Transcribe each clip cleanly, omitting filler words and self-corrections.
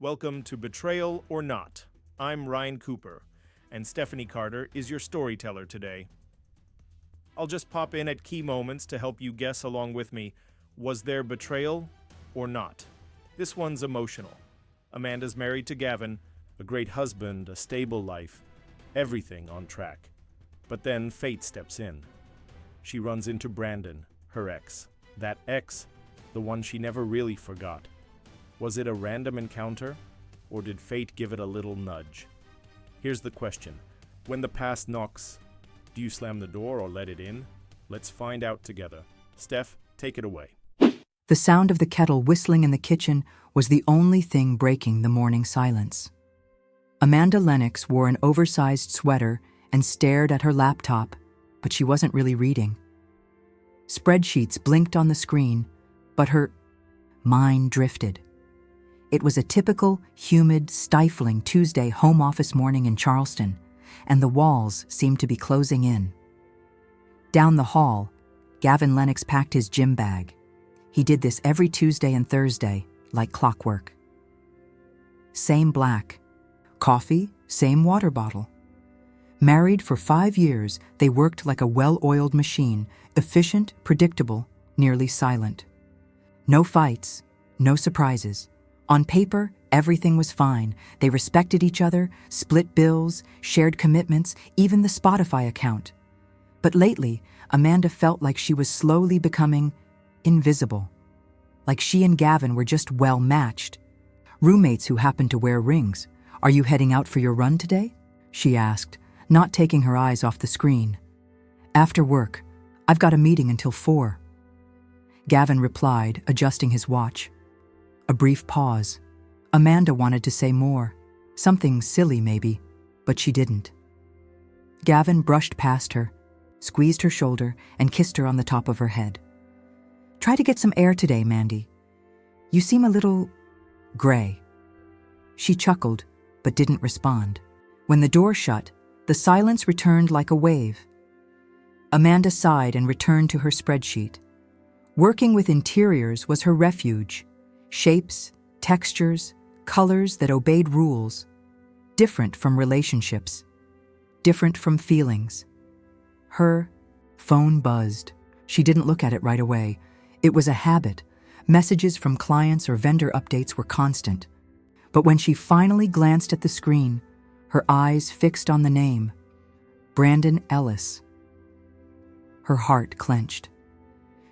Welcome to Betrayal or Not. I'm Ryan Cooper, and Stephanie Carter is your storyteller today. I'll just pop in at key moments to help you guess along with me, was there betrayal or not? This one's emotional. Amanda's married to Gavin, a great husband, a stable life, everything on track. But then fate steps in. She runs into Brandon, her ex. That ex, the one she never really forgot. Was it a random encounter, or did fate give it a little nudge? Here's the question. When the past knocks, do you slam the door or let it in? Let's find out together. Steph, take it away. The sound of the kettle whistling in the kitchen was the only thing breaking the morning silence. Amanda Lennox wore an oversized sweater and stared at her laptop, but she wasn't really reading. Spreadsheets blinked on the screen, but her mind drifted. It was a typical, humid, stifling Tuesday home office morning in Charleston, and the walls seemed to be closing in. Down the hall, Gavin Lennox packed his gym bag. He did this every Tuesday and Thursday, like clockwork. Same black. Coffee, same water bottle. Married for 5 years, they worked like a well-oiled machine, efficient, predictable, nearly silent. No fights, no surprises. On paper, everything was fine. They respected each other, split bills, shared commitments, even the Spotify account. But lately, Amanda felt like she was slowly becoming invisible. Like she and Gavin were just well matched. Roommates who happened to wear rings. "Are you heading out for your run today?" she asked, not taking her eyes off the screen. "After work. I've got a meeting until 4. Gavin replied, adjusting his watch. A brief pause. Amanda wanted to say more. Something silly, maybe, but she didn't. Gavin brushed past her, squeezed her shoulder, and kissed her on the top of her head. "Try to get some air today, Mandy. You seem a little gray." She chuckled, but didn't respond. When the door shut, the silence returned like a wave. Amanda sighed and returned to her spreadsheet. Working with interiors was her refuge. Shapes, textures, colors that obeyed rules. Different from relationships. Different from feelings. Her phone buzzed. She didn't look at it right away. It was a habit. Messages from clients or vendor updates were constant. But when she finally glanced at the screen, her eyes fixed on the name, Brandon Ellis. Her heart clenched.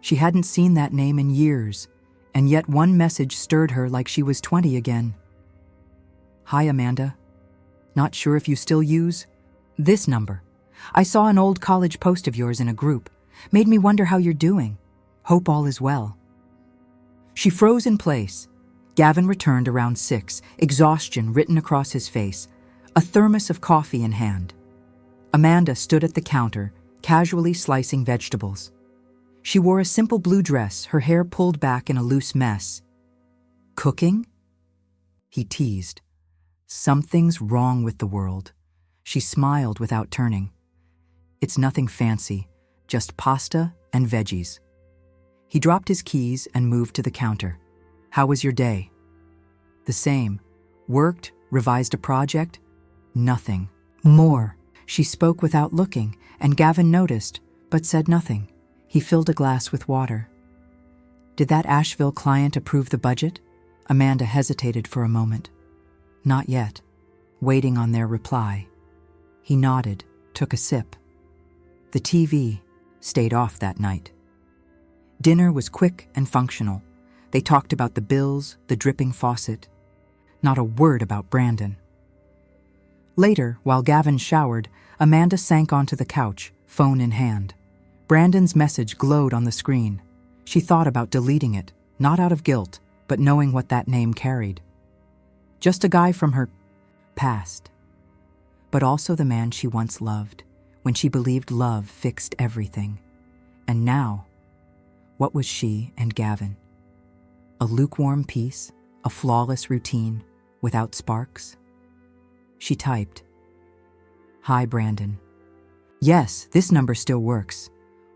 She hadn't seen that name in years, and yet one message stirred her like she was 20 again. "Hi, Amanda. Not sure if you still use this number. I saw an old college post of yours in a group. Made me wonder how you're doing. Hope all is well." She froze in place. Gavin returned around 6, exhaustion written across his face, a thermos of coffee in hand. Amanda stood at the counter, casually slicing vegetables. She wore a simple blue dress, her hair pulled back in a loose mess. "Cooking?" he teased. "Something's wrong with the world." She smiled without turning. "It's nothing fancy, just pasta and veggies." He dropped his keys and moved to the counter. "How was your day?" "The same. Worked, revised a project. Nothing. More." She spoke without looking, and Gavin noticed, but said nothing. He filled a glass with water. "Did that Asheville client approve the budget?" Amanda hesitated for a moment. "Not yet. Waiting on their reply." He nodded, took a sip. The TV stayed off that night. Dinner was quick and functional. They talked about the bills, the dripping faucet. Not a word about Brandon. Later, while Gavin showered, Amanda sank onto the couch, phone in hand. Brandon's message glowed on the screen. She thought about deleting it, not out of guilt, but knowing what that name carried. Just a guy from her past. But also the man she once loved, when she believed love fixed everything. And now, what was she and Gavin? A lukewarm peace, a flawless routine, without sparks? She typed, "Hi, Brandon. Yes, this number still works.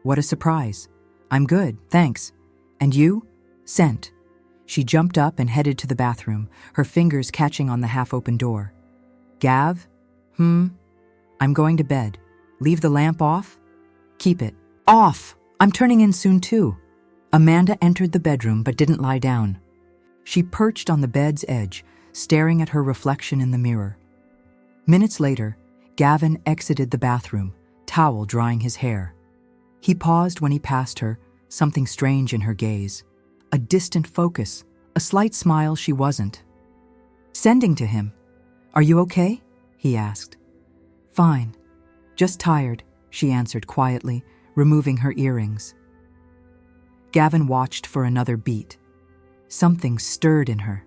What a surprise. I'm good, thanks. And you?" Sent. She jumped up and headed to the bathroom, her fingers catching on the half-open door. Gav? I'm going to bed. Leave the lamp off? Keep it. Off! I'm turning in soon too. Amanda entered the bedroom but didn't lie down. She perched on the bed's edge, staring at her reflection in the mirror. Minutes later, Gavin exited the bathroom, towel drying his hair. He paused when he passed her, something strange in her gaze. A distant focus, a slight smile she wasn't. Sending to him. Are you okay? He asked. Fine. Just tired, she answered quietly, removing her earrings. Gavin watched for another beat. Something stirred in her.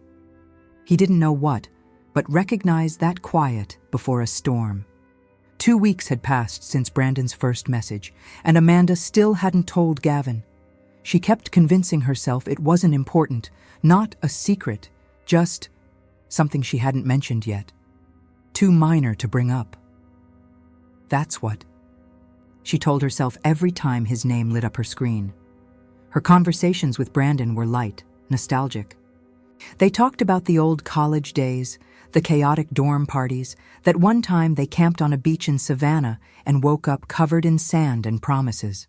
He didn't know what, but recognized that quiet before a storm. 2 weeks had passed since Brandon's first message, and Amanda still hadn't told Gavin. She kept convincing herself it wasn't important, not a secret, just something she hadn't mentioned yet. Too minor to bring up. That's what, she told herself every time his name lit up her screen. Her conversations with Brandon were light, nostalgic. They talked about the old college days, the chaotic dorm parties, that one time they camped on a beach in Savannah and woke up covered in sand and promises.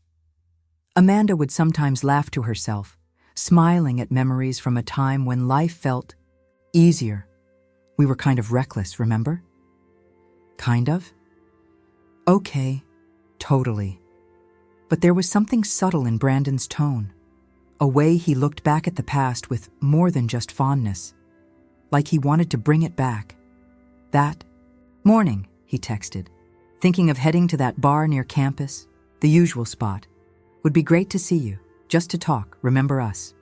Amanda would sometimes laugh to herself, smiling at memories from a time when life felt easier. We were kind of reckless, remember? Kind of? Okay, totally. But there was something subtle in Brandon's tone, a way he looked back at the past with more than just fondness, like he wanted to bring it back. That morning, he texted, thinking of heading to that bar near campus, the usual spot. Would be great to see you, just to talk, remember us.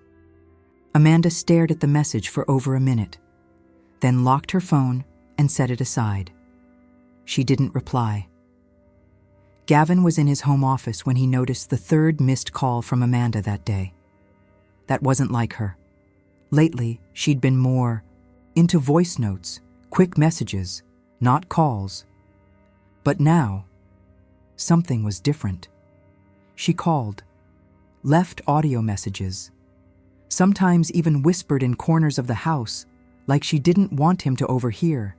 Amanda stared at the message for over a minute, then locked her phone and set it aside. She didn't reply. Gavin was in his home office when he noticed the third missed call from Amanda that day. That wasn't like her. Lately, she'd been more into voice notes, quick messages, not calls. But now, something was different. She called, left audio messages, sometimes even whispered in corners of the house, like she didn't want him to overhear.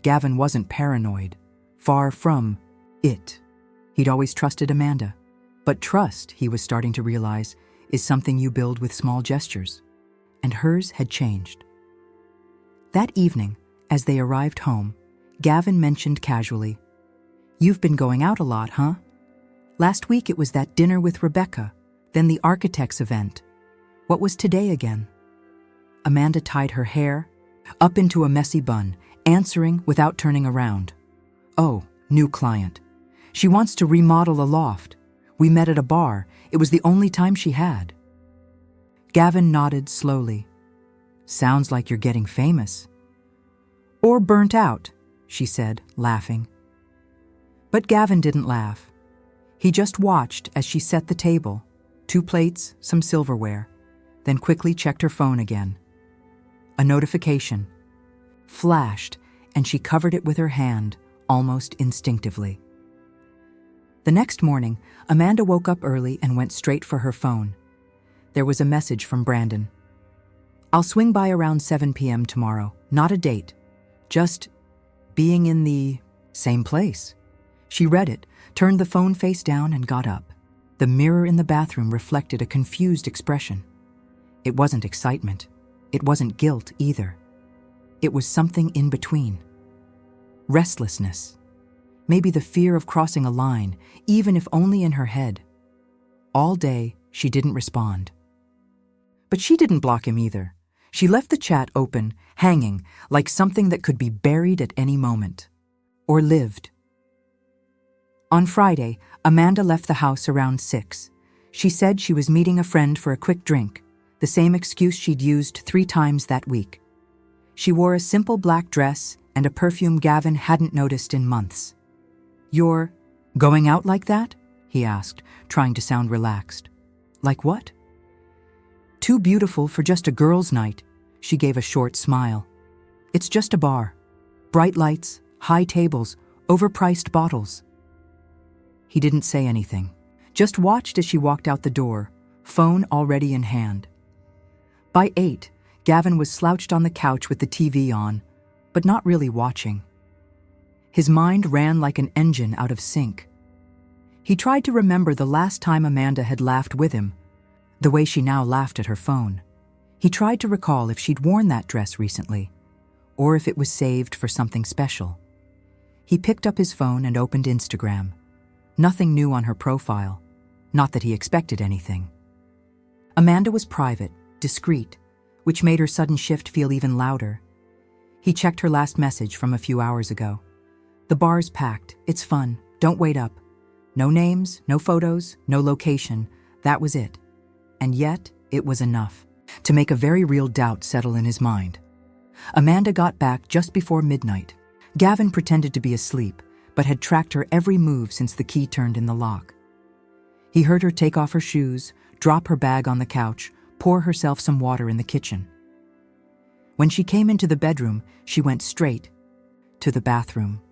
Gavin wasn't paranoid, far from it. He'd always trusted Amanda, but trust, he was starting to realize, is something you build with small gestures, and hers had changed. That evening, as they arrived home, Gavin mentioned casually, "You've been going out a lot, huh? Last week it was that dinner with Rebecca, then the architect's event. What was today again?" Amanda tied her hair up into a messy bun, answering without turning around. "Oh, new client. She wants to remodel a loft. We met at a bar. It was the only time she had." Gavin nodded slowly. "Sounds like you're getting famous." "Or burnt out," she said, laughing. But Gavin didn't laugh. He just watched as she set the table, 2 plates, some silverware, then quickly checked her phone again. A notification flashed, and she covered it with her hand, almost instinctively. The next morning, Amanda woke up early and went straight for her phone. There was a message from Brandon. "I'll swing by around 7 p.m. tomorrow. Not a date. Just being in the same place." She read it, turned the phone face down, and got up. The mirror in the bathroom reflected a confused expression. It wasn't excitement. It wasn't guilt either. It was something in between. Restlessness. Maybe the fear of crossing a line, even if only in her head. All day, she didn't respond. But she didn't block him either. She left the chat open, hanging, like something that could be buried at any moment. Or lived. On Friday, Amanda left the house around 6. She said she was meeting a friend for a quick drink, the same excuse she'd used 3 times that week. She wore a simple black dress and a perfume Gavin hadn't noticed in months. "You're going out like that?" he asked, trying to sound relaxed. "Like what?" "Too beautiful for just a girls' night," she gave a short smile. "It's just a bar. Bright lights, high tables, overpriced bottles." He didn't say anything, just watched as she walked out the door, phone already in hand. By 8, Gavin was slouched on the couch with the TV on, but not really watching. His mind ran like an engine out of sync. He tried to remember the last time Amanda had laughed with him, the way she now laughed at her phone. He tried to recall if she'd worn that dress recently, or if it was saved for something special. He picked up his phone and opened Instagram. Nothing new on her profile, not that he expected anything. Amanda was private, discreet, which made her sudden shift feel even louder. He checked her last message from a few hours ago. "The bar's packed. It's fun. Don't wait up." No names, no photos, no location. That was it. And yet, it was enough to make a very real doubt settle in his mind. Amanda got back just before midnight. Gavin pretended to be asleep, but had tracked her every move since the key turned in the lock. He heard her take off her shoes, drop her bag on the couch, pour herself some water in the kitchen. When she came into the bedroom, she went straight to the bathroom.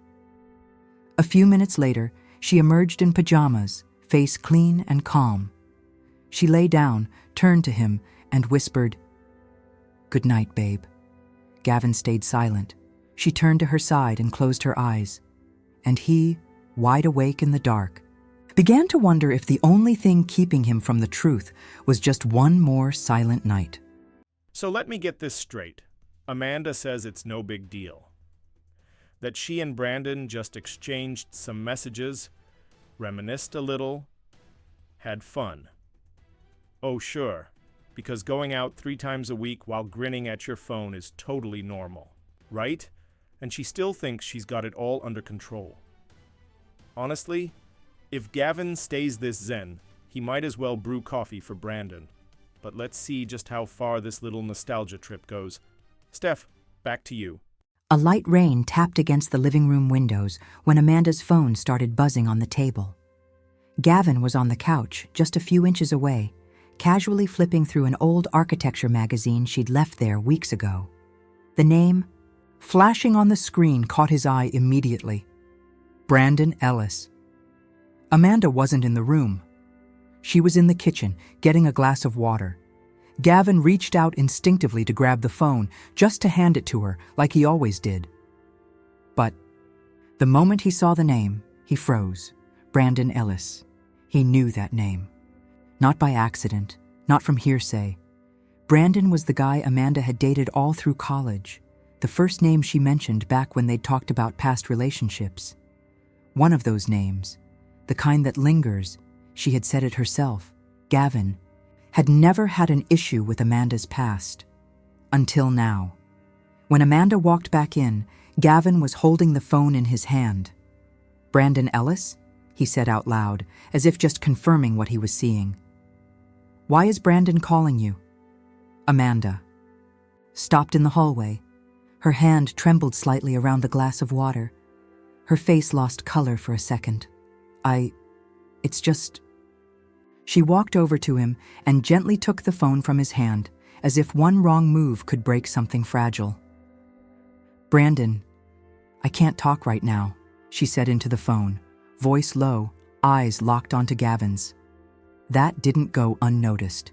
A few minutes later, she emerged in pajamas, face clean and calm. She lay down, turned to him, and whispered, "Good night, babe." Gavin stayed silent. She turned to her side and closed her eyes. And he, wide awake in the dark, began to wonder if the only thing keeping him from the truth was just one more silent night. So let me get this straight. Amanda says it's no big deal. That she and Brandon just exchanged some messages, reminisced a little, had fun. Oh, sure, because going out 3 times a week while grinning at your phone is totally normal, right? And she still thinks she's got it all under control. Honestly, if Gavin stays this zen, he might as well brew coffee for Brandon. But let's see just how far this little nostalgia trip goes. Steph, back to you. A light rain tapped against the living room windows when Amanda's phone started buzzing on the table. Gavin was on the couch, just a few inches away, casually flipping through an old architecture magazine she'd left there weeks ago. The name, flashing on the screen, caught his eye immediately. Brandon Ellis. Amanda wasn't in the room. She was in the kitchen, getting a glass of water. Gavin reached out instinctively to grab the phone, just to hand it to her, like he always did. But the moment he saw the name, he froze. Brandon Ellis. He knew that name. Not by accident, not from hearsay. Brandon was the guy Amanda had dated all through college, the first name she mentioned back when they'd talked about past relationships. One of those names, the kind that lingers, she had said it herself, Gavin, had never had an issue with Amanda's past. Until now. When Amanda walked back in, Gavin was holding the phone in his hand. "Brandon Ellis?" he said out loud, as if just confirming what he was seeing. "Why is Brandon calling you?" Amanda stopped in the hallway. Her hand trembled slightly around the glass of water. Her face lost color for a second. It's just... She walked over to him and gently took the phone from his hand, as if one wrong move could break something fragile. "Brandon, I can't talk right now," she said into the phone, voice low, eyes locked onto Gavin's. That didn't go unnoticed.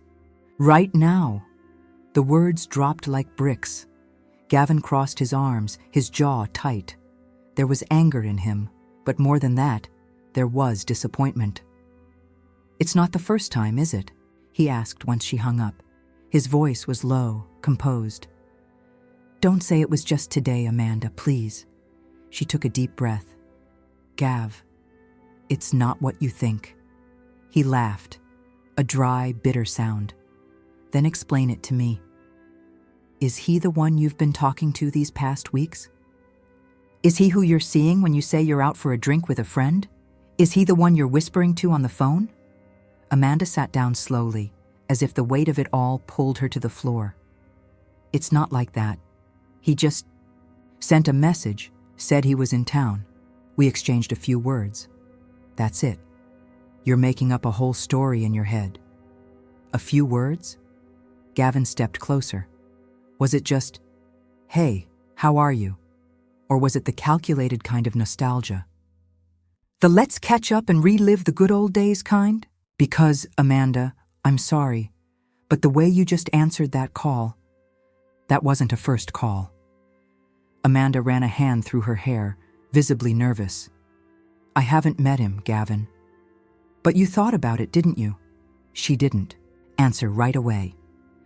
"Right now." The words dropped like bricks. Gavin crossed his arms, his jaw tight. There was anger in him, but more than that, there was disappointment. "It's not the first time, is it?" he asked once she hung up. His voice was low, composed. "Don't say it was just today, Amanda, please." She took a deep breath. "Gav, it's not what you think." He laughed, a dry, bitter sound. "Then explain it to me. Is he the one you've been talking to these past weeks? Is he who you're seeing when you say you're out for a drink with a friend? Is he the one you're whispering to on the phone?" Amanda sat down slowly, as if the weight of it all pulled her to the floor. "It's not like that. He just sent a message, said he was in town. We exchanged a few words. That's it. You're making up a whole story in your head." "A few words?" Gavin stepped closer. Was it just, "Hey, how are you?" Or was it the calculated kind of nostalgia? The let's catch up and relive the good old days kind? "Because, Amanda, I'm sorry, But the way you just answered that call, that wasn't a first call. Amanda ran a hand through her hair, visibly nervous. I haven't met him, Gavin. But you thought about it, didn't you? She didn't answer right away.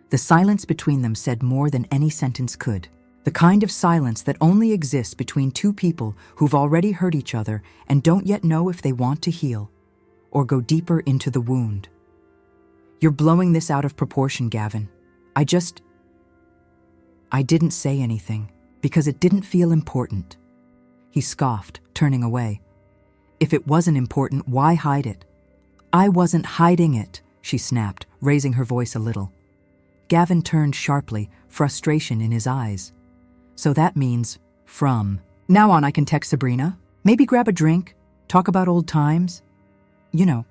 The silence between them said more than any sentence could. The kind of silence that only exists between two people who've already hurt each other and don't yet know if they want to heal or go deeper into the wound. You're blowing this out of proportion, Gavin. I didn't say anything because it didn't feel important. He scoffed, turning away. If it wasn't important, why hide it? I wasn't hiding it, she snapped, raising her voice a little. Gavin turned sharply, frustration in his eyes. So that means from now on I can text Sabrina, maybe grab a drink, talk about old times. You know,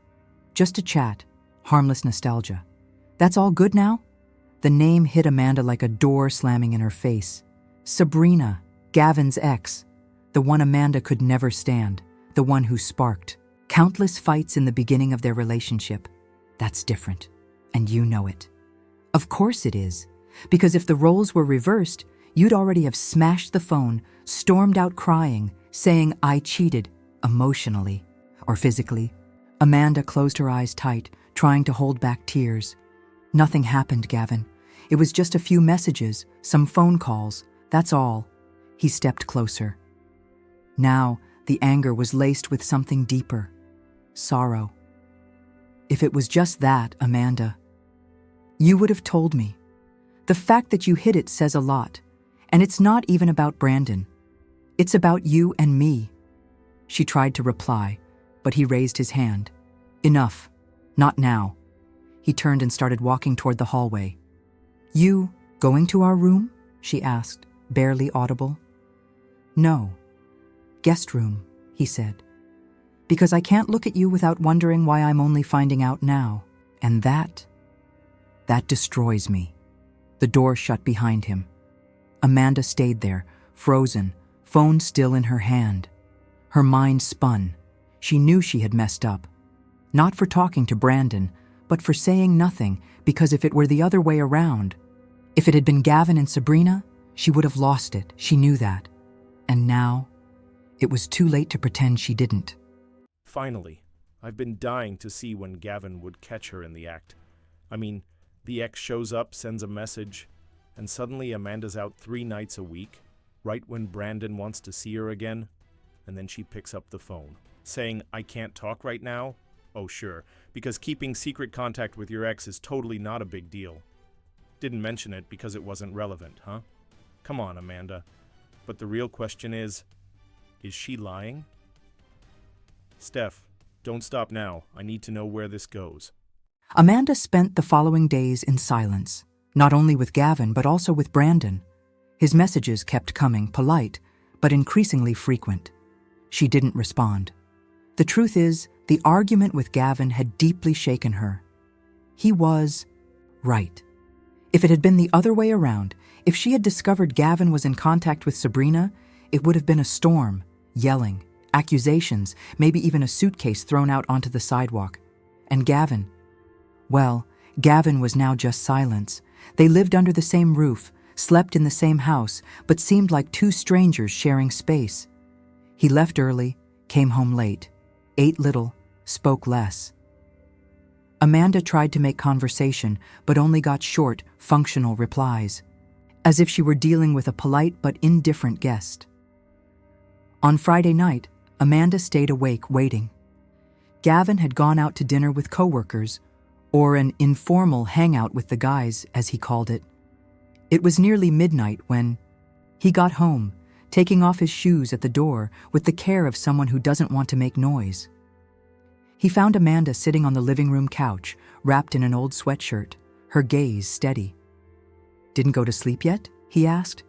just a chat, harmless nostalgia. That's all good now? The name hit Amanda like a door slamming in her face. Sabrina, Gavin's ex, the one Amanda could never stand, the one who sparked countless fights in the beginning of their relationship. That's different, and you know it. Of course it is, because if the roles were reversed, you'd already have smashed the phone, stormed out crying, saying, I cheated, emotionally or physically. Amanda closed her eyes tight, trying to hold back tears. Nothing happened, Gavin. It was just a few messages, some phone calls, that's all. He stepped closer. Now, the anger was laced with something deeper. Sorrow. If it was just that, Amanda, you would have told me. The fact that you hid it says a lot. And it's not even about Brandon. It's about you and me. She tried to reply, but he raised his hand. Enough. Not now. He turned and started walking toward the hallway. You going to our room? She asked, barely audible. No. Guest room, he said. Because I can't look at you without wondering why I'm only finding out now. And that destroys me. The door shut behind him. Amanda stayed there, frozen, phone still in her hand. Her mind spun. She knew she had messed up. Not for talking to Brandon, but for saying nothing, because if it were the other way around, if it had been Gavin and Sabrina, she would have lost it. She knew that. And now, it was too late to pretend she didn't. Finally, I've been dying to see when Gavin would catch her in the act. I mean, the ex shows up, sends a message, and suddenly Amanda's out 3 nights a week, right when Brandon wants to see her again, and then she picks up the phone, saying, I can't talk right now? Oh sure, because keeping secret contact with your ex is totally not a big deal. Didn't mention it because it wasn't relevant, huh? Come on, Amanda. But the real question is she lying? Steph, don't stop now. I need to know where this goes. Amanda spent the following days in silence, not only with Gavin but also with Brandon. His messages kept coming, polite, but increasingly frequent. She didn't respond. The truth is, the argument with Gavin had deeply shaken her. He was right. If it had been the other way around, if she had discovered Gavin was in contact with Sabrina, it would have been a storm, yelling, accusations, maybe even a suitcase thrown out onto the sidewalk. And Gavin, well, Gavin was now just silence. They lived under the same roof, slept in the same house, but seemed like two strangers sharing space. He left early, came home late, ate little, spoke less. Amanda tried to make conversation, but only got short, functional replies, as if she were dealing with a polite but indifferent guest. On Friday night, Amanda stayed awake waiting. Gavin had gone out to dinner with coworkers, or an informal hangout with the guys, as he called it. It was nearly midnight when he got home, taking off his shoes at the door with the care of someone who doesn't want to make noise. He found Amanda sitting on the living room couch, wrapped in an old sweatshirt, her gaze steady. "Didn't go to sleep yet?" he asked.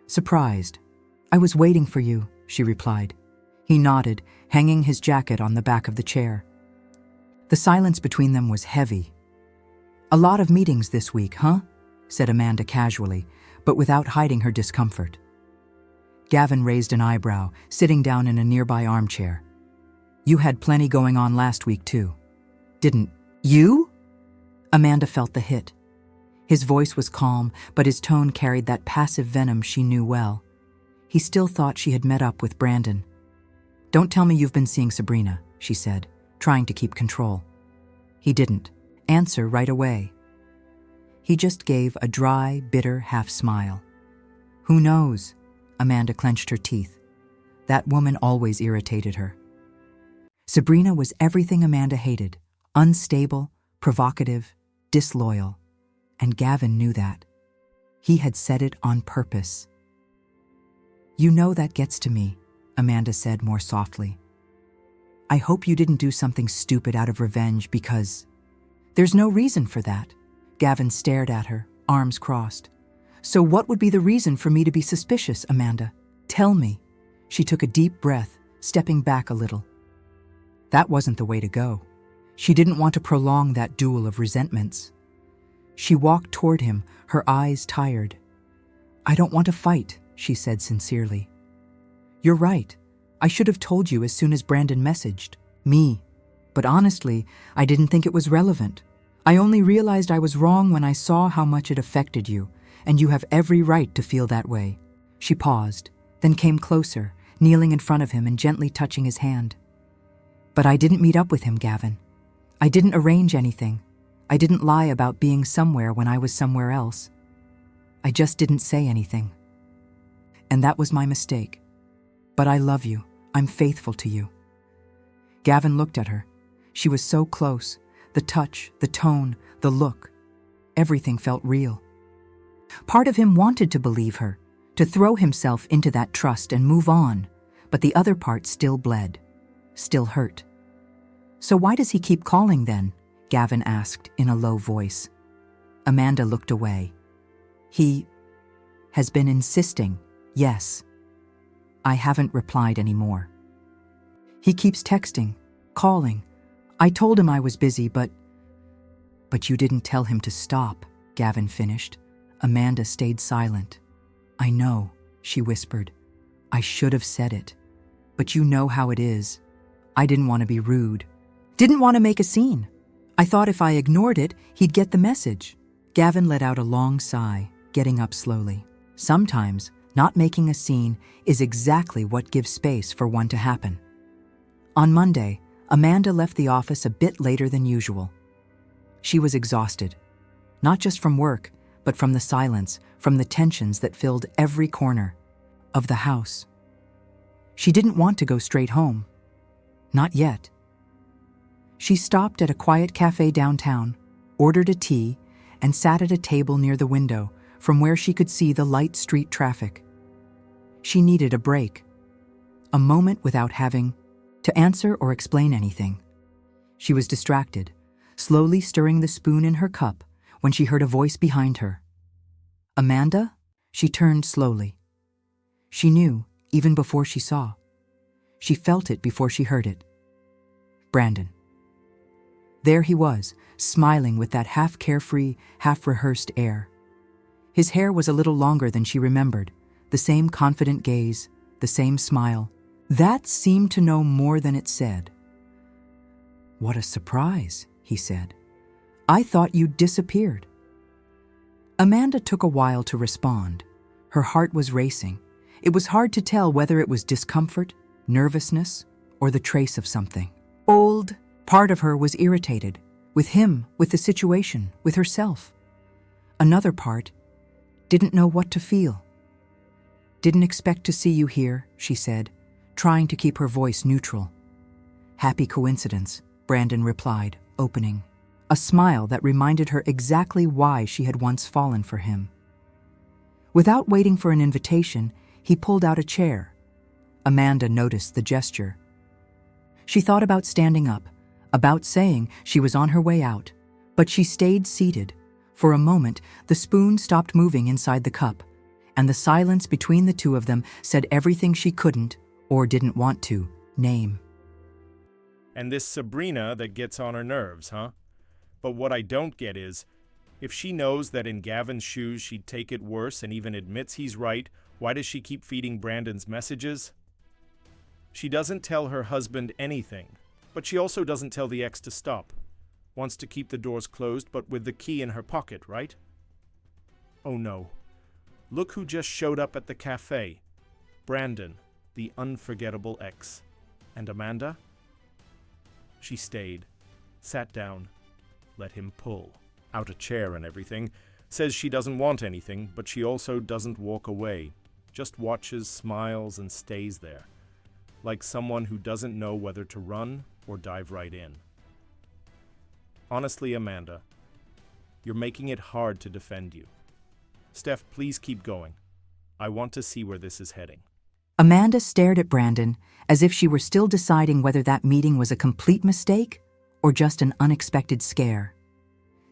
Surprised. "I was waiting for you," she replied. He nodded, hanging his jacket on the back of the chair. The silence between them was heavy. "A lot of meetings this week, huh?" said Amanda casually, but without hiding her discomfort. Gavin raised an eyebrow, sitting down in a nearby armchair. "You had plenty going on last week, too." "Didn't you?" Amanda felt the hit. His voice was calm, but his tone carried that passive venom she knew well. He still thought she had met up with Brandon. "Don't tell me you've been seeing Sabrina," she said, trying to keep control. He didn't answer right away. He just gave a dry, bitter half-smile. "Who knows?" Amanda clenched her teeth. That woman always irritated her. Sabrina was everything Amanda hated: unstable, provocative, disloyal. And Gavin knew that. He had said it on purpose. "You know that gets to me," Amanda said more softly. "I hope you didn't do something stupid out of revenge because—" "There's no reason for that." Gavin stared at her, arms crossed. "So what would be the reason for me to be suspicious, Amanda? Tell me." She took a deep breath, stepping back a little. That wasn't the way to go. She didn't want to prolong that duel of resentments. She walked toward him, her eyes tired. "I don't want to fight," she said sincerely. "You're right. I should have told you as soon as Brandon messaged me. But honestly, I didn't think it was relevant. I only realized I was wrong when I saw how much it affected you, and you have every right to feel that way." She paused, then came closer, kneeling in front of him and gently touching his hand. "But I didn't meet up with him, Gavin. I didn't arrange anything. I didn't lie about being somewhere when I was somewhere else. I just didn't say anything. And that was my mistake. But I love you. I'm faithful to you." Gavin looked at her. She was so close. The touch, the tone, the look. Everything felt real. Part of him wanted to believe her, to throw himself into that trust and move on, but the other part still bled, still hurt. "So why does he keep calling then?" Gavin asked in a low voice. Amanda looked away. "He has been insisting, yes. I haven't replied anymore. He keeps texting, calling. I told him I was busy, but you didn't tell him to stop," Gavin finished. Amanda stayed silent. "I know," she whispered. "I should have said it. But you know how it is. I didn't want to be rude. Didn't want to make a scene. I thought if I ignored it, he'd get the message." Gavin let out a long sigh, getting up slowly. Sometimes, not making a scene is exactly what gives space for one to happen. On Monday, Amanda left the office a bit later than usual. She was exhausted, not just from work, but from the silence, from the tensions that filled every corner of the house. She didn't want to go straight home. Not yet. She stopped at a quiet cafe downtown, ordered a tea, and sat at a table near the window from where she could see the light street traffic. She needed a break, a moment without having to answer or explain anything. She was distracted, slowly stirring the spoon in her cup when she heard a voice behind her. "Amanda?" She turned slowly. She knew, even before she saw. She felt it before she heard it. Brandon. There he was, smiling with that half-carefree, half-rehearsed air. His hair was a little longer than she remembered, the same confident gaze, the same smile. That seemed to know more than it said. "What a surprise," he said. "I thought you'd disappeared." Amanda took a while to respond. Her heart was racing. It was hard to tell whether it was discomfort, nervousness, or the trace of something. Old part of her was irritated, with him, with the situation, with herself. Another part didn't know what to feel. "Didn't expect to see you here," she said, trying to keep her voice neutral. "Happy coincidence," Brandon replied, opening. A smile that reminded her exactly why she had once fallen for him. Without waiting for an invitation, he pulled out a chair. Amanda noticed the gesture. She thought about standing up, about saying she was on her way out, but she stayed seated. For a moment, the spoon stopped moving inside the cup, and the silence between the two of them said everything she couldn't, or didn't want to, name. And this Sabrina that gets on her nerves, huh? But what I don't get is, if she knows that in Gavin's shoes she'd take it worse and even admits he's right, why does she keep feeding Brandon's messages? She doesn't tell her husband anything, but she also doesn't tell the ex to stop. Wants to keep the doors closed, but with the key in her pocket, right? Oh no. Look who just showed up at the cafe. Brandon, the unforgettable ex. And Amanda? She stayed, sat down, let him pull out a chair and everything, says she doesn't want anything, but she also doesn't walk away, just watches, smiles, and stays there, like someone who doesn't know whether to run or dive right in. Honestly, Amanda, you're making it hard to defend you. Steph, please keep going. I want to see where this is heading. Amanda stared at Brandon as if she were still deciding whether that meeting was a complete mistake or just an unexpected scare.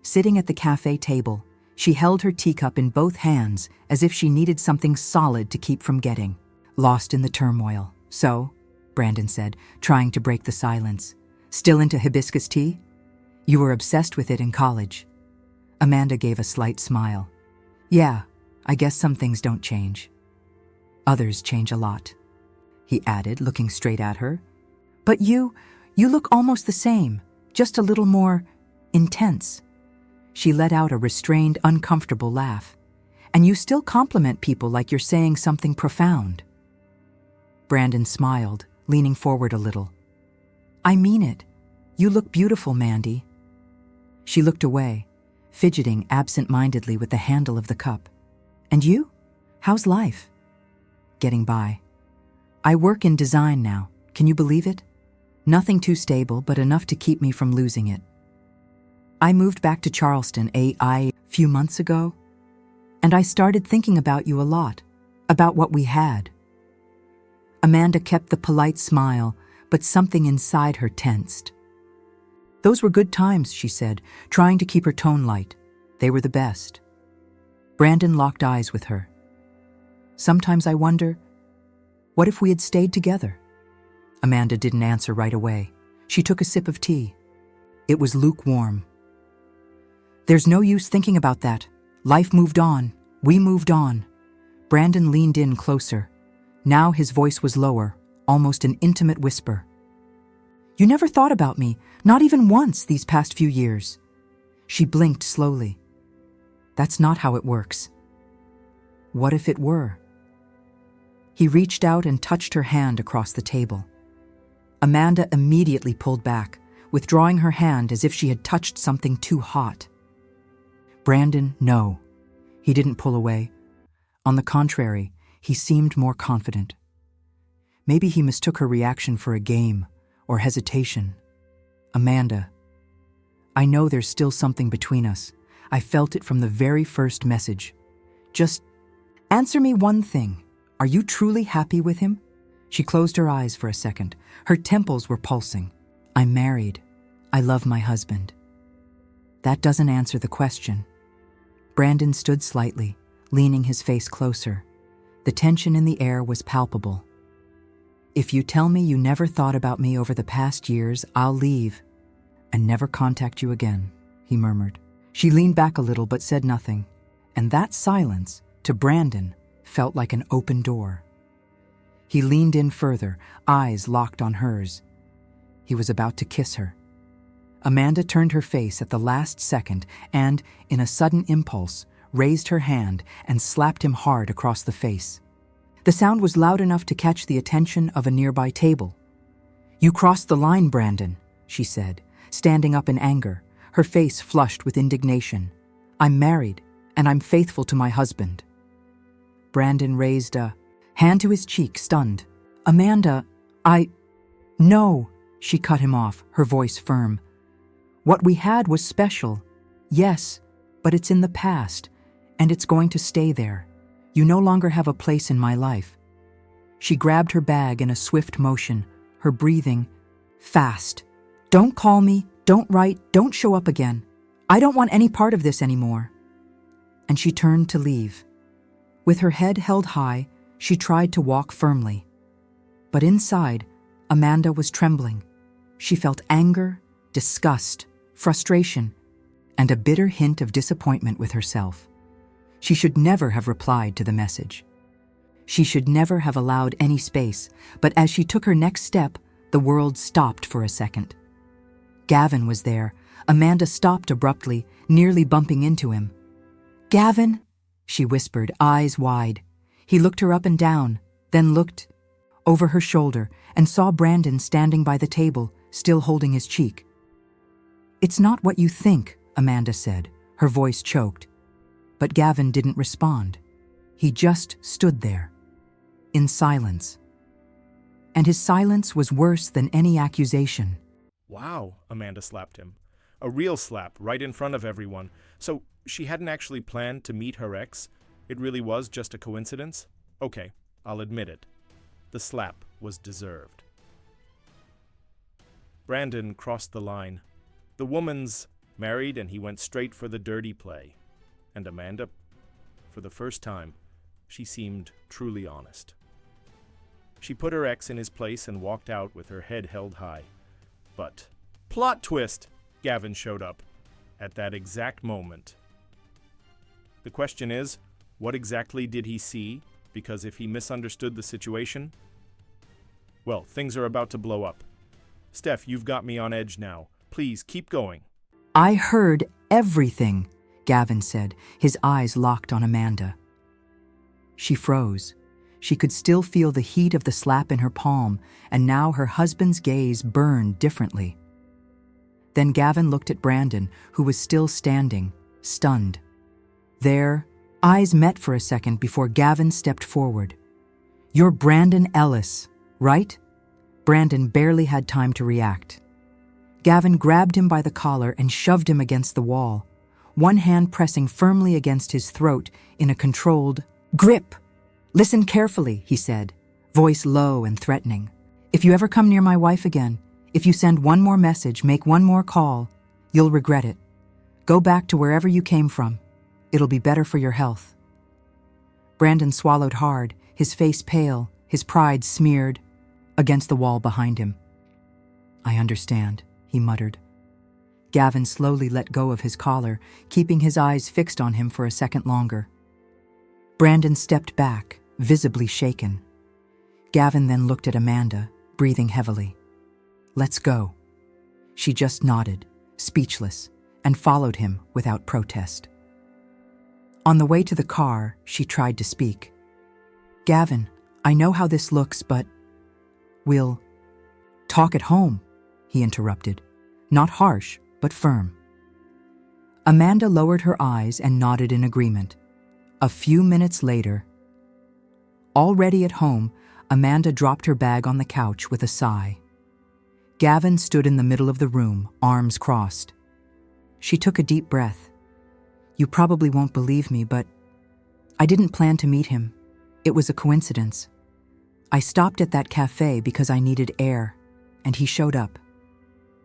Sitting at the cafe table, she held her teacup in both hands as if she needed something solid to keep from getting lost in the turmoil. So, Brandon said, trying to break the silence, still into hibiscus tea? You were obsessed with it in college. Amanda gave a slight smile. Yeah, I guess some things don't change. Others change a lot, he added, looking straight at her. But you look almost the same, just a little more intense. She let out a restrained, uncomfortable laugh. And you still compliment people like you're saying something profound. Brandon smiled, leaning forward a little. I mean it. You look beautiful, Mandy. She looked away, fidgeting absent-mindedly with the handle of the cup. And you? How's life? Getting by. I work in design now. Can you believe it? Nothing too stable, but enough to keep me from losing it. I moved back to Charleston a few months ago, and I started thinking about you a lot, about what we had. Amanda kept the polite smile, but something inside her tensed. Those were good times, she said, trying to keep her tone light. They were the best. Brandon locked eyes with her. Sometimes I wonder, what if we had stayed together? Amanda didn't answer right away. She took a sip of tea. It was lukewarm. There's no use thinking about that. Life moved on. We moved on. Brandon leaned in closer. Now his voice was lower, almost an intimate whisper. You never thought about me, not even once these past few years. She blinked slowly. That's not how it works. What if it were? He reached out and touched her hand across the table. Amanda immediately pulled back, withdrawing her hand as if she had touched something too hot. Brandon, no. He didn't pull away. On the contrary, he seemed more confident. Maybe he mistook her reaction for a game or hesitation. Amanda, I know there's still something between us. I felt it from the very first message. Just answer me one thing. Are you truly happy with him? She closed her eyes for a second. Her temples were pulsing. I'm married. I love my husband. That doesn't answer the question. Brandon stood slightly, leaning his face closer. The tension in the air was palpable. If you tell me you never thought about me over the past years, I'll leave and never contact you again, he murmured. She leaned back a little but said nothing, and that silence, to Brandon, felt like an open door. He leaned in further, eyes locked on hers. He was about to kiss her. Amanda turned her face at the last second and, in a sudden impulse, raised her hand and slapped him hard across the face. The sound was loud enough to catch the attention of a nearby table. You crossed the line, Brandon, she said, standing up in anger, her face flushed with indignation. I'm married, and I'm faithful to my husband. Brandon raised a hand to his cheek, stunned. Amanda, No, she cut him off, her voice firm. What we had was special, yes, but it's in the past, and it's going to stay there. You no longer have a place in my life. She grabbed her bag in a swift motion, her breathing fast. Don't call me, don't write, don't show up again. I don't want any part of this anymore. And she turned to leave. With her head held high, she tried to walk firmly. But inside, Amanda was trembling. She felt anger, disgust, frustration, and a bitter hint of disappointment with herself. She should never have replied to the message. She should never have allowed any space, but as she took her next step, the world stopped for a second. Gavin was there. Amanda stopped abruptly, nearly bumping into him. Gavin, she whispered, eyes wide. He looked her up and down, then looked over her shoulder and saw Brandon standing by the table, still holding his cheek. "It's not what you think," Amanda said, her voice choked. But Gavin didn't respond. He just stood there, in silence. And his silence was worse than any accusation. Wow, Amanda slapped him. A real slap, right in front of everyone. So she hadn't actually planned to meet her ex? It really was just a coincidence? Okay, I'll admit it. The slap was deserved. Brandon crossed the line. The woman's married and he went straight for the dirty play. And Amanda, for the first time, she seemed truly honest. She put her ex in his place and walked out with her head held high. But, plot twist, Gavin showed up at that exact moment. The question is, what exactly did he see? Because if he misunderstood the situation, well, things are about to blow up. Steph, you've got me on edge now. Please keep going. "I heard everything," Gavin said, his eyes locked on Amanda. She froze. She could still feel the heat of the slap in her palm, and now her husband's gaze burned differently. Then Gavin looked at Brandon, who was still standing, stunned. Their eyes met for a second before Gavin stepped forward. "You're Brandon Ellis, right?" Brandon barely had time to react. Gavin grabbed him by the collar and shoved him against the wall, one hand pressing firmly against his throat in a controlled grip. "Listen carefully," he said, voice low and threatening. "If you ever come near my wife again, if you send one more message, make one more call, you'll regret it. Go back to wherever you came from. It'll be better for your health." Brandon swallowed hard, his face pale, his pride smeared against the wall behind him. "I understand," he muttered. Gavin slowly let go of his collar, keeping his eyes fixed on him for a second longer. Brandon stepped back, visibly shaken. Gavin then looked at Amanda, breathing heavily. "Let's go." She just nodded, speechless, and followed him without protest. On the way to the car, she tried to speak. "Gavin, I know how this looks, but we'll talk at home," he interrupted, not harsh, but firm. Amanda lowered her eyes and nodded in agreement. A few minutes later, already at home, Amanda dropped her bag on the couch with a sigh. Gavin stood in the middle of the room, arms crossed. She took a deep breath. "You probably won't believe me, but I didn't plan to meet him. It was a coincidence. I stopped at that cafe because I needed air, and he showed up."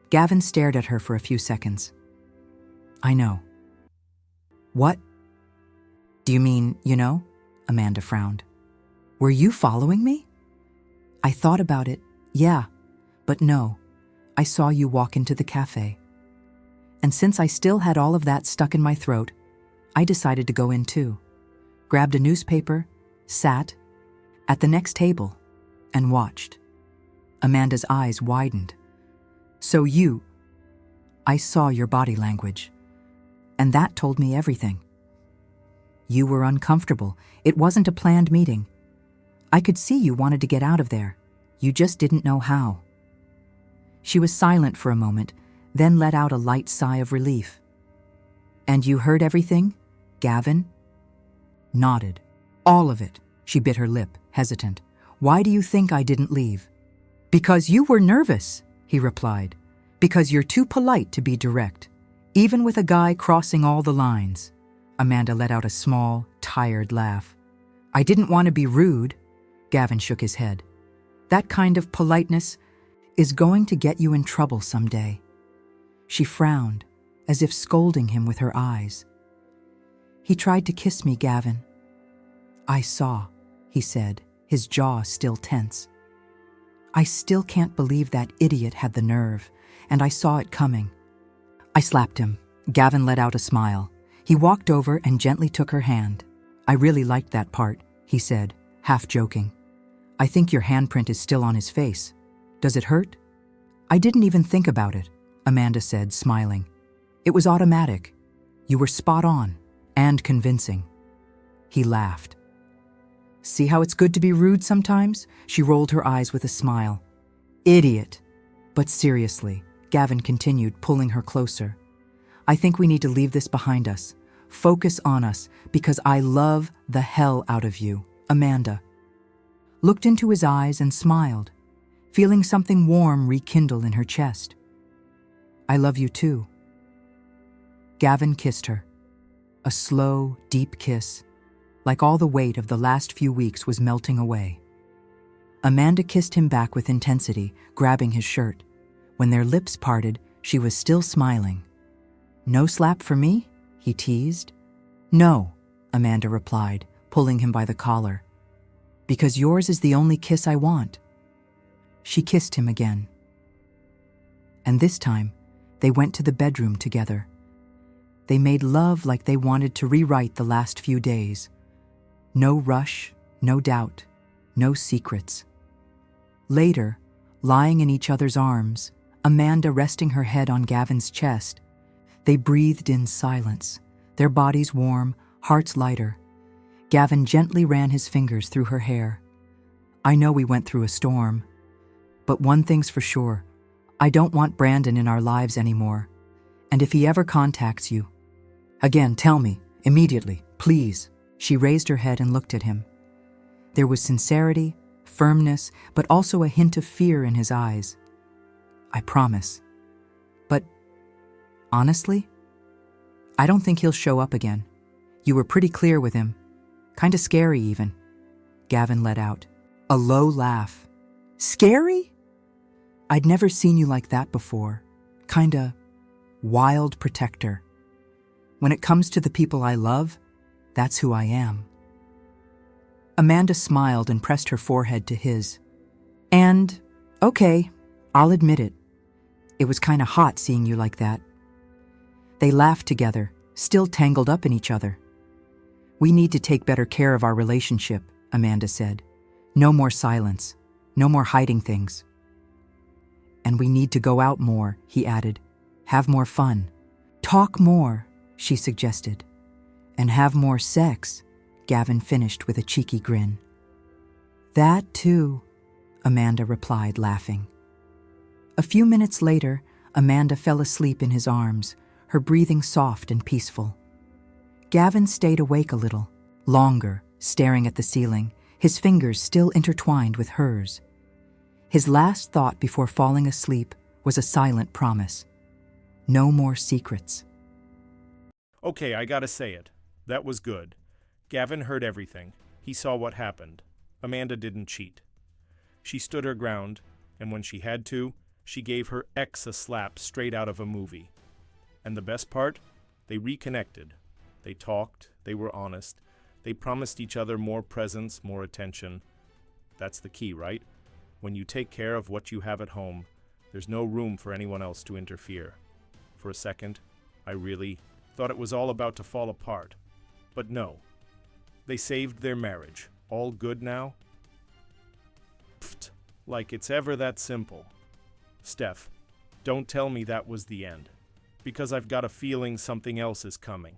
Gavin stared at her for a few seconds. "I know." "What? Do you mean, you know?" Amanda frowned. "Were you following me?" "I thought about it, yeah, but no. I saw you walk into the cafe. And since I still had all of that stuck in my throat, I decided to go in too. Grabbed a newspaper, sat at the next table, and watched." Amanda's eyes widened. "So I saw your body language, and that told me everything. You were uncomfortable. It wasn't a planned meeting. I could see you wanted to get out of there. You just didn't know how." She was silent for a moment, then let out a light sigh of relief. "And you heard everything?" Gavin nodded. "All of it." She bit her lip, hesitant. "Why do you think I didn't leave?" "Because you were nervous," he replied. "Because you're too polite to be direct, even with a guy crossing all the lines." Amanda let out a small, tired laugh. "I didn't want to be rude." Gavin shook his head. "That kind of politeness is going to get you in trouble someday." She frowned, as if scolding him with her eyes. "He tried to kiss me, Gavin." "I saw," he said, his jaw still tense. "I still can't believe that idiot had the nerve, and I saw it coming." I slapped him. Gavin let out a smile. He walked over and gently took her hand. "I really liked that part," he said, half joking. "I think your handprint is still on his face. Does it hurt?" "I didn't even think about it," Amanda said, smiling. "It was automatic. You were spot on and convincing." He laughed. See how it's good to be rude sometimes? She rolled her eyes with a smile. Idiot. But seriously, Gavin continued, pulling her closer. I think we need to leave this behind us. Focus on us, because I love the hell out of you, Amanda. Looked into his eyes and smiled, feeling something warm rekindle in her chest. I love you too. Gavin kissed her. A slow, deep kiss, like all the weight of the last few weeks was melting away. Amanda kissed him back with intensity, grabbing his shirt. When their lips parted, she was still smiling. No slap for me? He teased. No, Amanda replied, pulling him by the collar. Because yours is the only kiss I want. She kissed him again. And this time, they went to the bedroom together. They made love like they wanted to rewrite the last few days. No rush, no doubt, no secrets. Later, lying in each other's arms, Amanda resting her head on Gavin's chest, they breathed in silence, their bodies warm, hearts lighter. Gavin gently ran his fingers through her hair. I know we went through a storm, but one thing's for sure. I don't want Brandon in our lives anymore. And if he ever contacts you, again, tell me, immediately, please. She raised her head and looked at him. There was sincerity, firmness, but also a hint of fear in his eyes. I promise. But honestly, I don't think he'll show up again. You were pretty clear with him. Kinda scary even. Gavin let out. A low laugh. Scary? I'd never seen you like that before. Kinda wild protector. When it comes to the people I love, that's who I am. Amanda smiled and pressed her forehead to his. And, okay, I'll admit it. It was kinda hot seeing you like that. They laughed together, still tangled up in each other. We need to take better care of our relationship, Amanda said. No more silence. No more hiding things. And we need to go out more, he added. Have more fun. Talk more, she suggested. And have more sex, Gavin finished with a cheeky grin. That too, Amanda replied, laughing. A few minutes later, Amanda fell asleep in his arms, her breathing soft and peaceful. Gavin stayed awake a little, longer, staring at the ceiling, his fingers still intertwined with hers. His last thought before falling asleep was a silent promise. No more secrets. Okay, I gotta say it. That was good. Gavin heard everything. He saw what happened. Amanda didn't cheat. She stood her ground, and when she had to, she gave her ex a slap straight out of a movie. And the best part? They reconnected. They talked, they were honest, they promised each other more presence, more attention. That's the key, right? When you take care of what you have at home, there's no room for anyone else to interfere. For a second, I really thought it was all about to fall apart. But no. They saved their marriage. All good now? Pfft, like it's ever that simple. Steph, don't tell me that was the end, because I've got a feeling something else is coming.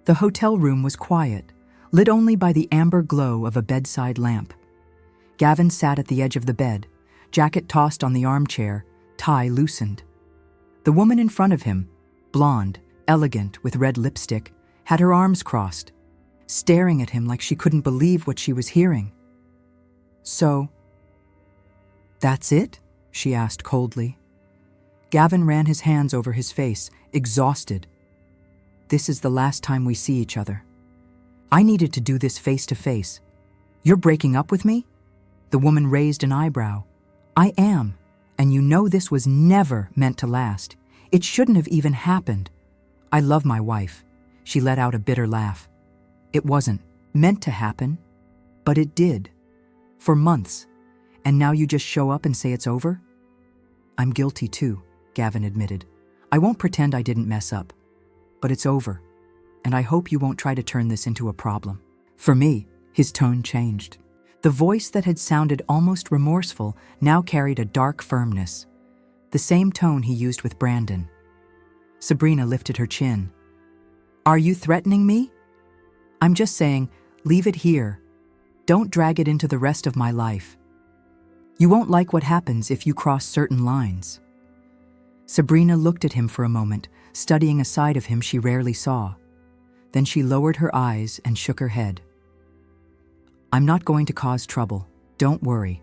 The hotel room was quiet, lit only by the amber glow of a bedside lamp. Gavin sat at the edge of the bed, jacket tossed on the armchair, tie loosened. The woman in front of him, blonde, elegant with red lipstick, had her arms crossed, staring at him like she couldn't believe what she was hearing. So, that's it? She asked coldly. Gavin ran his hands over his face, exhausted. This is the last time we see each other. I needed to do this face to face. You're breaking up with me? The woman raised an eyebrow. I am, and you know this was never meant to last. It shouldn't have even happened. I love my wife. She let out a bitter laugh. It wasn't meant to happen, but it did. For months. And now you just show up and say it's over? I'm guilty too, Gavin admitted. I won't pretend I didn't mess up. But it's over. And I hope you won't try to turn this into a problem. For me, his tone changed. The voice that had sounded almost remorseful now carried a dark firmness. The same tone he used with Brandon. Sabrina lifted her chin. Are you threatening me? I'm just saying, Leave it here. Don't drag it into the rest of my life. You won't like what happens if you cross certain lines." Sabrina looked at him for a moment, studying a side of him she rarely saw. Then she lowered her eyes and shook her head. "I'm not going to cause trouble. Don't worry."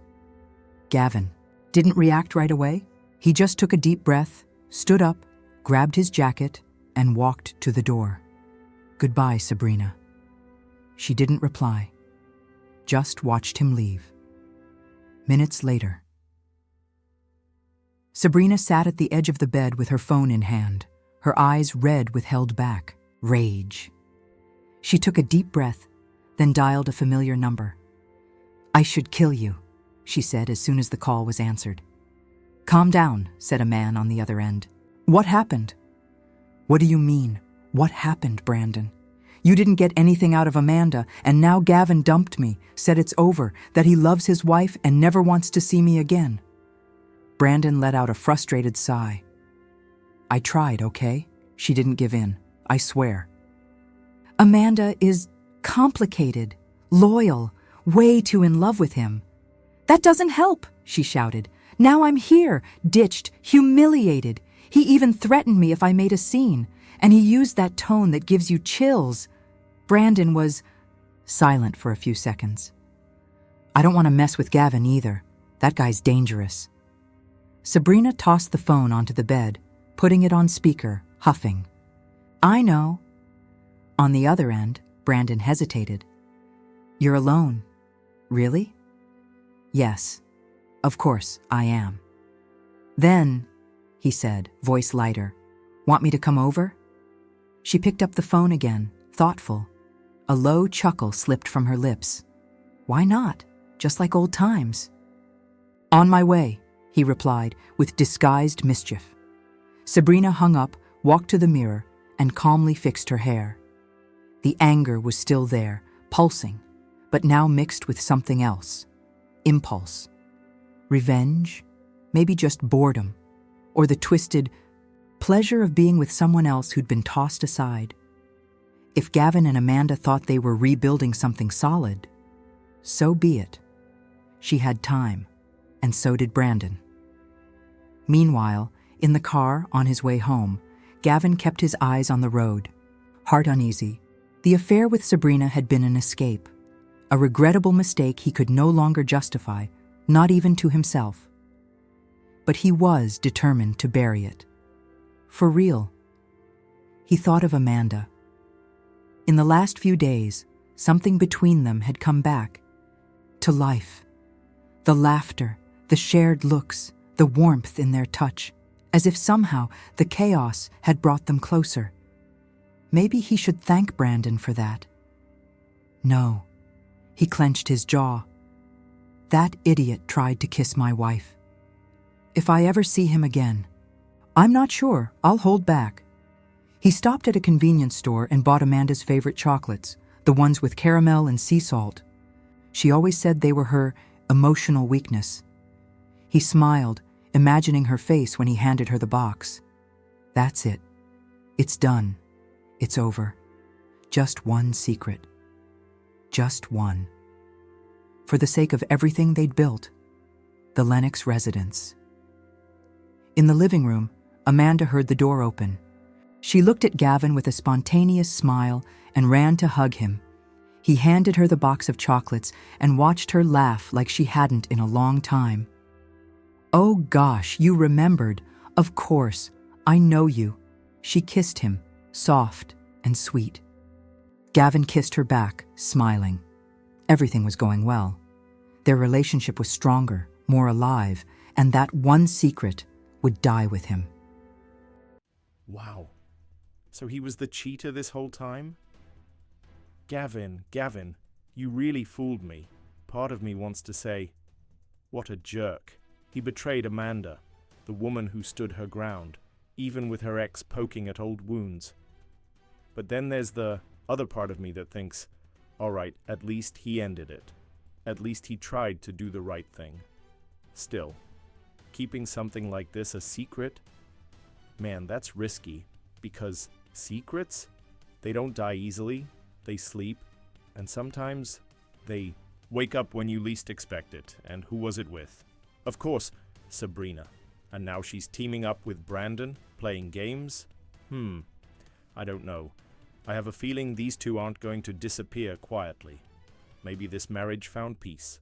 Gavin didn't react right away. He just took a deep breath, stood up, grabbed his jacket, and walked to the door. "Goodbye, Sabrina." She didn't reply, just watched him leave. Minutes later, Sabrina sat at the edge of the bed with her phone in hand, her eyes red with held back rage. She took a deep breath, then dialed a familiar number. "I should kill you," she said as soon as the call was answered. "Calm down," said a man on the other end. "What happened?" "What do you mean? What happened, Brandon? You didn't get anything out of Amanda, and now Gavin dumped me, said it's over, that he loves his wife and never wants to see me again." Brandon let out a frustrated sigh. "I tried, okay?" She didn't give in. "I swear." "Amanda is complicated, loyal, way too in love with him." "That doesn't help," she shouted. "Now I'm here, ditched, humiliated. He even threatened me if I made a scene, and he used that tone that gives you chills." Brandon was silent for a few seconds. "I don't want to mess with Gavin either. That guy's dangerous." Sabrina tossed the phone onto the bed, putting it on speaker, huffing. "I know." On the other end, Brandon hesitated. "You're alone. Really?" "Yes, of course I am." "Then," he said, voice lighter, "want me to come over?" She picked up the phone again, thoughtful. A low chuckle slipped from her lips. "Why not? Just like old times." "On my way," he replied with disguised mischief. Sabrina hung up, walked to the mirror, and calmly fixed her hair. The anger was still there, pulsing, but now mixed with something else. Impulse. Revenge? Maybe just boredom. Or the twisted pleasure of being with someone else who'd been tossed aside. If Gavin and Amanda thought they were rebuilding something solid, so be it. She had time, and so did Brandon. Meanwhile, in the car on his way home, Gavin kept his eyes on the road, heart uneasy. The affair with Sabrina had been an escape, a regrettable mistake he could no longer justify, not even to himself. But he was determined to bury it. For real. He thought of Amanda. In the last few days, something between them had come back to life. The laughter, the shared looks, the warmth in their touch, as if somehow the chaos had brought them closer. Maybe he should thank Brandon for that. No. He clenched his jaw. That idiot tried to kiss my wife. If I ever see him again, I'm not sure. I'll hold back. He stopped at a convenience store and bought Amanda's favorite chocolates, the ones with caramel and sea salt. She always said they were her emotional weakness. He smiled, imagining her face when he handed her the box. That's it. It's done. It's over. Just one secret. Just one. For the sake of everything they'd built, the Lennox residence. In the living room, Amanda heard the door open. She looked at Gavin with a spontaneous smile and ran to hug him. He handed her the box of chocolates and watched her laugh like she hadn't in a long time. "Oh gosh, you remembered. Of course. I know you." She kissed him, soft and sweet. Gavin kissed her back, smiling. Everything was going well. Their relationship was stronger, more alive, and that one secret would die with him. Wow. So he was the cheater this whole time? Gavin, you really fooled me. Part of me wants to say, what a jerk. He betrayed Amanda, the woman who stood her ground, even with her ex poking at old wounds. But then there's the other part of me that thinks, all right, at least he ended it. At least he tried to do the right thing. Still, keeping something like this a secret? Man, that's risky, because secrets? They don't die easily, they sleep, And sometimes they wake up when you least expect it. And who was it with? Of course, Sabrina. And now she's teaming up with Brandon, playing games? I don't know. I have a feeling these two aren't going to disappear quietly. Maybe this marriage found peace.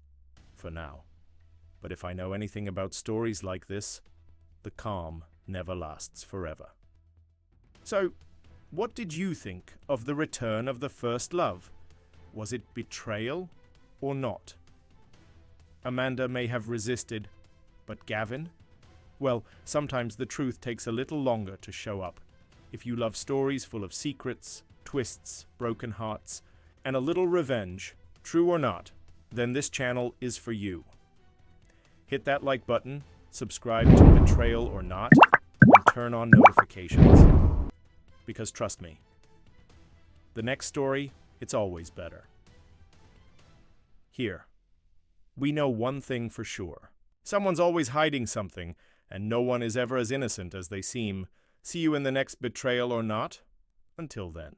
For now. But if I know anything about stories like this, the calm never lasts forever. So, what did you think of the return of the first love? Was it betrayal or not? Amanda may have resisted, but Gavin? Well, sometimes the truth takes a little longer to show up. If you love stories full of secrets, twists, broken hearts, and a little revenge, true or not, then this channel is for you. Hit that like button, subscribe to Betrayal or Not, and turn on notifications. Because trust me, the next story, it's always better. Here, we know one thing for sure. Someone's always hiding something, and no one is ever as innocent as they seem. See you in the next Betrayal or Not. Until then.